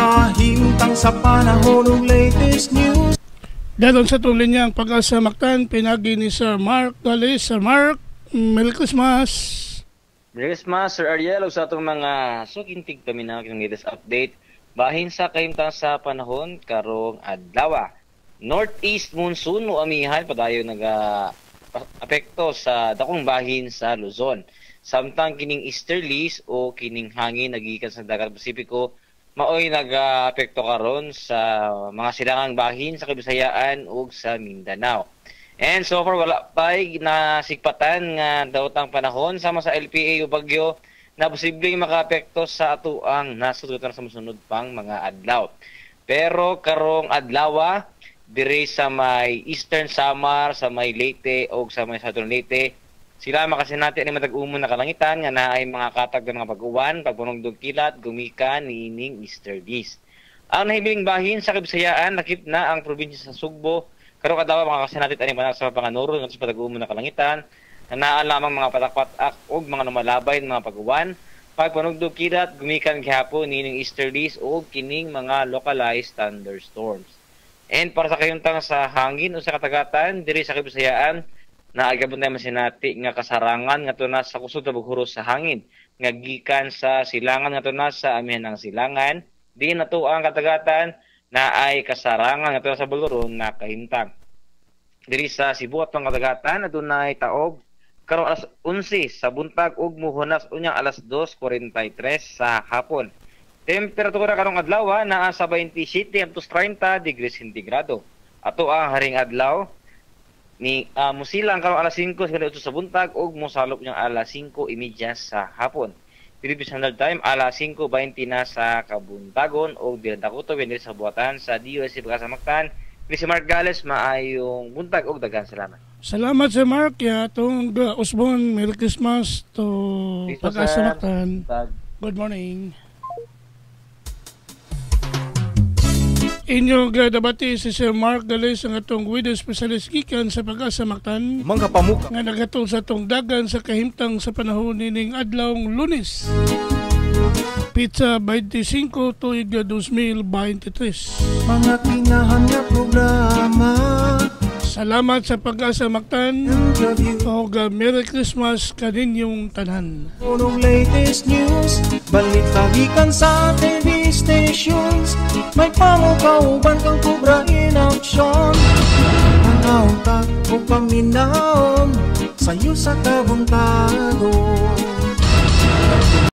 kahimtang sa panahon ng latest news. Dayon sa tuloy niya ang Pag-asa Mactan, pinagi ni Sir Mark Galis. Sir Mark, Merry Christmas. Merry Christmas, Sir Ariel. O sa itong mga sukintig kami na latest update. Bahin sa kahimtang sa panahon, karong adlaw. Northeast monsoon o amihan, padayo nag-apekto sa dakong bahin sa Luzon. Samtang kining easterlies o kining hangin nagikan sa dagat Pasipiko, maoy nag-apekto karon sa mga silangang bahin sa Kabisayaan ug sa Mindanao. And so far wala pa na sikpatan nga daotang panahon sama sa LPA o bagyo na posibleng makaapekto sa atuang nasudutan sa mosunod pang mga adlaw. Pero karong adlaw diri sa may Eastern Samar, sa may Leyte o sa may Southern Leyte, sila makasinati ni matag-umon na kalangitan nga naay mga katag ng mga pag-uwan, pagpunog dog kilat, gumikan niining easterlies. Ang nahibiling bahin sa Kabisayaan lakip na ang probinsya sa Sugbo. Karong adlaw makasinati ani manak sa panganuro ngadto sa patag-umon na kalangitan, na naa lamang mga patak-patak ug mga numalabay ng mga pag-uwan, pagpunog dog kilat, gumikan gihapon niining easterlies ug kining mga localized thunderstorms. And para sa kayuntang sa hangin o sa katagatan diri sa Kabisayaan, naagabon tayo masinati nga kasarangan nga tuna sa kusog na bughuros sa hangin nga gikan sa silangan nga tuna sa amihan ng silangan di na to ang katagatan na ay kasarangan nga tuna sa Buluron na kahimtang diri sa Cebu at ang katagatan na dunay taog karong alas 11 sa buntag ug muhunas unyang alas 2:43 sa hapon. Temperatura karong adlaw naa sa 27 hangtod 30 degrees centigrado. Ato ang haring adlaw ni musilang karong alas 5 sa buntag ug mosalop niyang alas 5:30 sa hapon. Philippine Standard Time alas 5:20 na sa kabuntagon ug didakuto diri sa buhatan sa DOSC Pag-asa Mactan. Si Mark Gales, maayong buntag ug daghang salamat. Salamat sa Mark ya tong Usbon. Merry Christmas to Pag-asa Mactan. Good morning. Inyong debate si Sir Mark Galis ang atong widow specialist gikan sa Pag-asa Mactan. Mga pamuka Nga nagatong sa atong dagan sa kahimtang sa panahon nining adlawng Lunes. Pizza 25 tuig 2023. mga tinahan nga programa. Salamat sa Pag-asa Mactan. O Merry Christmas kaninyong tanan. Unong latest news, balita gikan sa TV stations. May pamukauban kang kubra in action. Ang autak o paminaw, sayo sa kabuntagon.